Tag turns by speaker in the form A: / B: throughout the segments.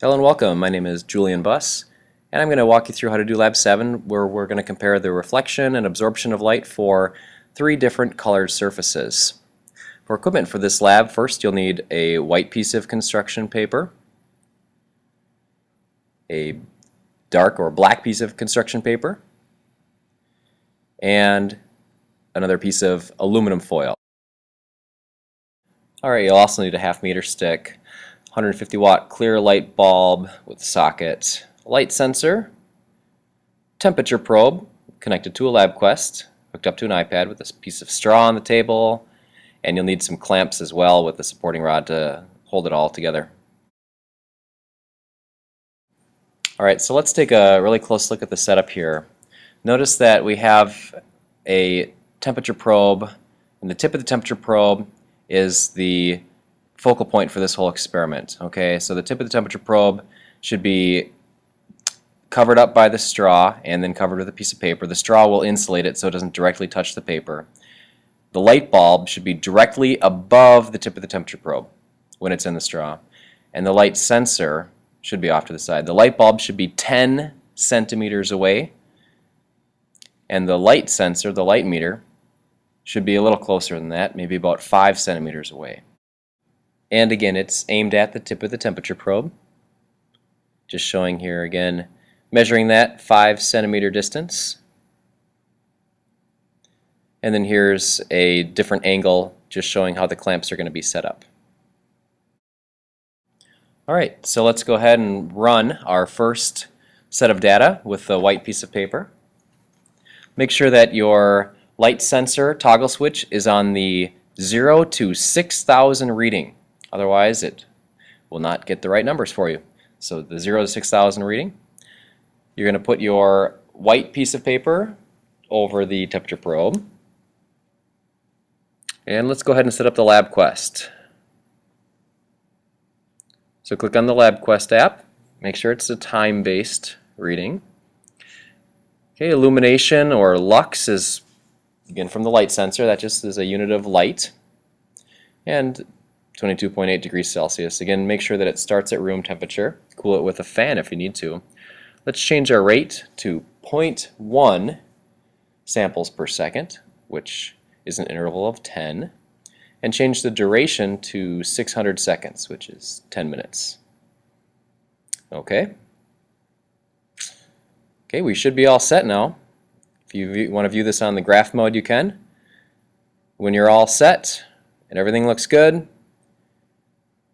A: Hello and welcome. My name is Julian Buss, and I'm going to walk you through how to do Lab 7, where we're going to compare the reflection and absorption of light for 3 different colored surfaces. For equipment for this lab, first you'll need a white piece of construction paper, a dark or black piece of construction paper, and another piece of aluminum foil. Alright, you'll also need a 1/2 meter stick, 150 watt clear light bulb with socket, light sensor, temperature probe connected to a LabQuest, hooked up to an iPad with a piece of straw on the table, and you'll need some clamps as well with the supporting rod to hold it all together. Alright, so let's take a really close look at the setup here. Notice that we have a temperature probe, and the tip of the temperature probe is the focal point for this whole experiment. Okay, so the tip of the temperature probe should be covered up by the straw and then covered with a piece of paper. The straw will insulate it so it doesn't directly touch the paper. The light bulb should be directly above the tip of the temperature probe when it's in the straw, and the light sensor should be off to the side. The light bulb should be 10 centimeters away, and the light sensor, the light meter, should be a little closer than that, maybe about 5 centimeters away. And again, it's aimed at the tip of the temperature probe. Just showing here again, measuring that 5 centimeter distance. And then here's a different angle, just showing how the clamps are going to be set up. Alright, so let's go ahead and run our first set of data with the white piece of paper. Make sure that your light sensor toggle switch is on the 0 to 6,000 reading. Otherwise, it will not get the right numbers for you. So the 0 to 6,000 reading. You're going to put your white piece of paper over the temperature probe. And let's go ahead and set up the LabQuest. So click on the LabQuest app. Make sure it's a time-based reading. Okay, illumination or lux is, again, from the light sensor. That just is a unit of light. And 22.8 degrees Celsius. Again, make sure that it starts at room temperature. Cool it with a fan if you need to. Let's change our rate to 0.1 samples per second, which is an interval of 10, and change the duration to 600 seconds, which is 10 minutes. Okay. Okay, we should be all set now. If you want to view this on the graph mode, you can. When you're all set and everything looks good,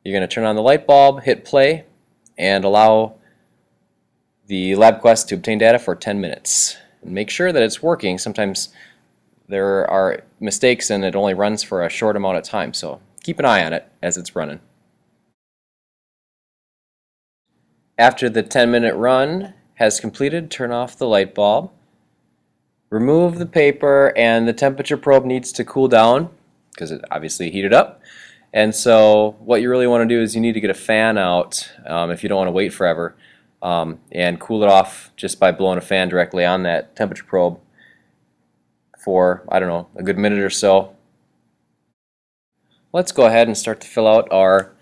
A: you're going to turn on the light bulb, hit play, and allow the LabQuest to obtain data for 10 minutes. And make sure that it's working. Sometimes there are mistakes and it only runs for a short amount of time, so keep an eye on it as it's running. After the 10-minute run has completed, turn off the light bulb, remove the paper, and the temperature probe needs to cool down because it obviously heated up. And so what you really want to do is you need to get a fan out if you don't want to wait forever, and cool it off just by blowing a fan directly on that temperature probe for, I don't know, a good minute or so. Let's go ahead and start to fill out our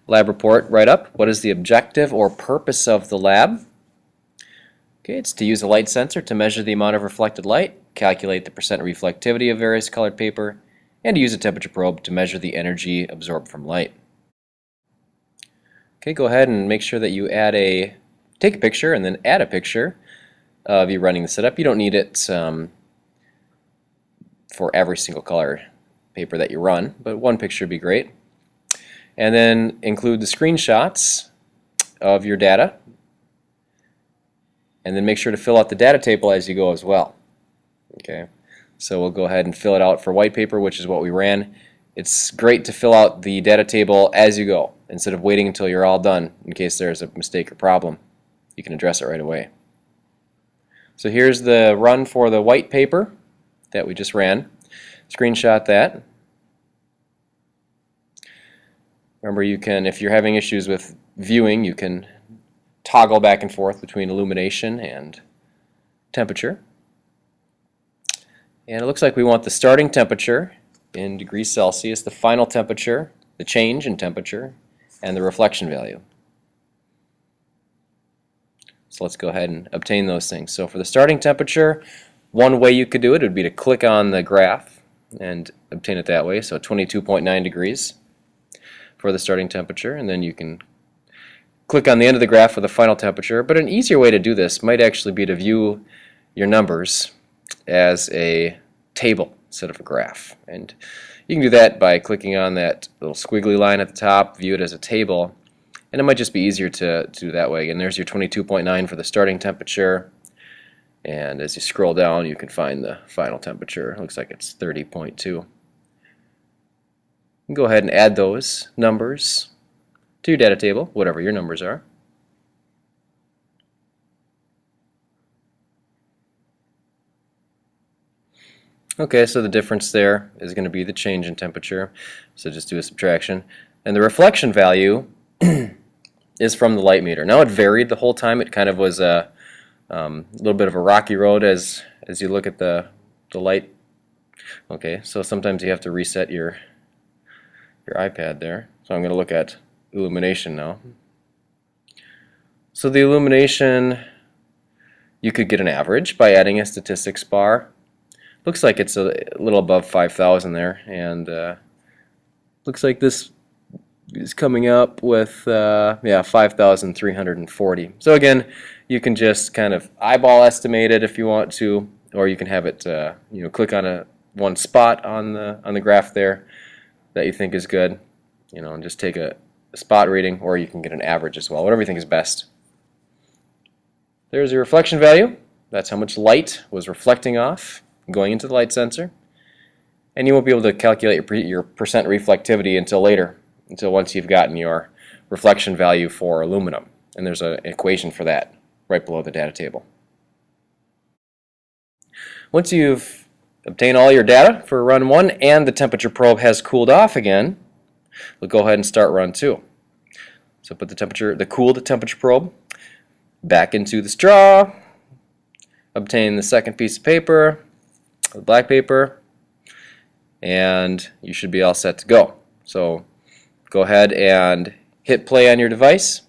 A: lab report write-up. What is the objective or purpose of the lab? Okay, it's to use a light sensor to measure the amount of reflected light, calculate the percent reflectivity of various colored paper, and to use a temperature probe to measure the energy absorbed from light. Okay, go ahead and make sure that you take a picture and then add a picture of you running the setup. You don't need it for every single color paper that you run, but one picture would be great. And then include the screenshots of your data, and then make sure to fill out the data table as you go as well. Okay. So we'll go ahead and fill it out for white paper, which is what we ran. It's great to fill out the data table as you go, instead of waiting until you're all done in case there's a mistake or problem. You can address it right away. So here's the run for the white paper that we just ran. Screenshot that. Remember, you can, if you're having issues with viewing, you can toggle back and forth between illumination and temperature. And it looks like we want the starting temperature in degrees Celsius, the final temperature, the change in temperature, and the reflection value. So let's go ahead and obtain those things. So for the starting temperature, one way you could do it would be to click on the graph and obtain it that way. So 22.9 degrees for the starting temperature, and then you can click on the end of the graph for the final temperature. But an easier way to do this might actually be to view your numbers as a table instead of a graph. And you can do that by clicking on that little squiggly line at the top, view it as a table, and it might just be easier to do that way. And there's your 22.9 for the starting temperature, and as you scroll down you can find the final temperature. It looks like it's 30.2. You can go ahead and add those numbers to your data table, whatever your numbers are. Okay, so the difference there is going to be the change in temperature, so just do a subtraction. And the reflection value is from the light meter. Now it varied the whole time. It kind of was a little bit of a rocky road as you look at the light. Okay, so sometimes you have to reset your iPad there. So I'm going to look at illumination now. So the illumination, you could get an average by adding a statistics bar. Looks like it's a little above 5,000 there, and looks like this is coming up with yeah, 5,340. So again, you can just kind of eyeball estimate it if you want to, or you can have it you know, click on one spot on the graph there that you think is good, you know, and just take a spot reading, or you can get an average as well, whatever you think is best. There's your reflection value. That's how much light was reflecting off going into the light sensor, and you won't be able to calculate your percent reflectivity until later, until once you've gotten your reflection value for aluminum, and there's an equation for that right below the data table. Once you've obtained all your data for run 1 and the temperature probe has cooled off again, we'll go ahead and start run 2. So put the cooled temperature probe back into the straw, obtain the second piece of paper, the black paper, and you should be all set to go. So go ahead and hit play on your device,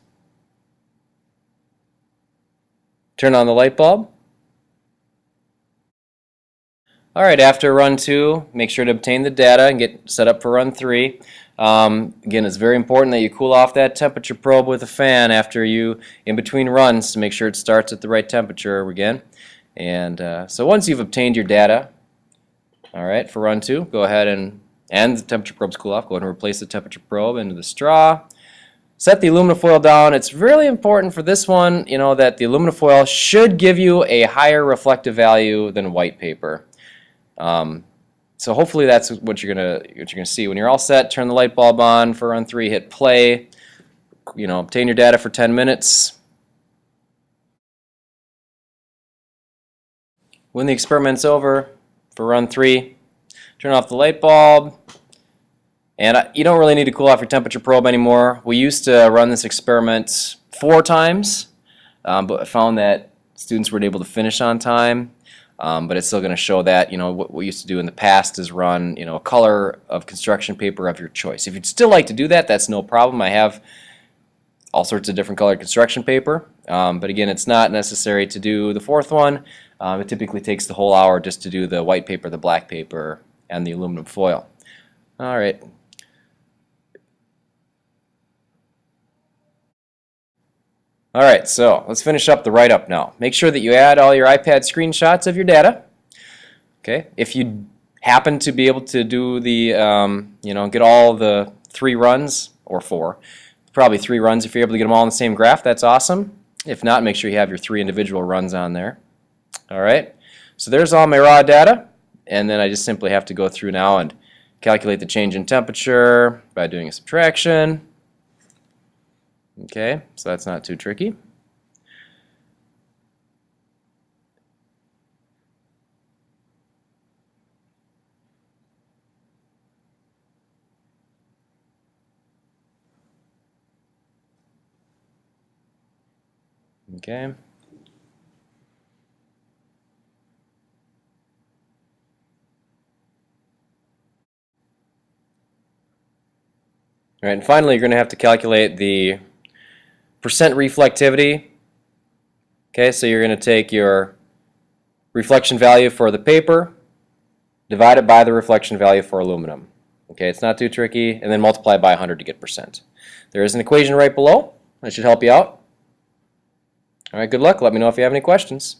A: turn on the light bulb. Alright, after run 2, make sure to obtain the data and get set up for run 3. Again, it's very important that you cool off that temperature probe with a fan after in between runs, to make sure it starts at the right temperature again. And so once you've obtained your data, alright, for run 2, go ahead and the temperature probe's cool off, go ahead and replace the temperature probe into the straw. Set the aluminum foil down. It's really important for this one, you know, that the aluminum foil should give you a higher reflective value than white paper. So hopefully that's what you're gonna see. When you're all set, turn the light bulb on for run 3, hit play, you know, obtain your data for 10 minutes. When the experiment's over for run 3, turn off the light bulb, and you don't really need to cool off your temperature probe anymore. We used to run this experiment 4 times, but I found that students weren't able to finish on time. But it's still going to show that, you know, what we used to do in the past is run, you know, a color of construction paper of your choice. If you'd still like to do that, that's no problem. I have all sorts of different colored construction paper, but again, it's not necessary to do the 4th one. It typically takes the whole hour just to do the white paper, the black paper, and the aluminum foil. All right. All right, so let's finish up the write-up now. Make sure that you add all your iPad screenshots of your data. Okay, if you happen to be able to do the, you know, get all the 3 runs, or 4, probably 3 runs if you're able to get them all in the same graph, that's awesome. If not, make sure you have your 3 individual runs on there. All right, so there's all my raw data, and then I just simply have to go through now and calculate the change in temperature by doing a subtraction. Okay, so that's not too tricky. Okay. All right, and finally you're going to have to calculate the percent reflectivity Okay, so you're going to take your reflection value for the paper, divide it by the reflection value for aluminum. Okay, it's not too tricky, and then multiply by 100 to get percent. There is an equation right below that should help you out. All right, good luck. Let me know if you have any questions.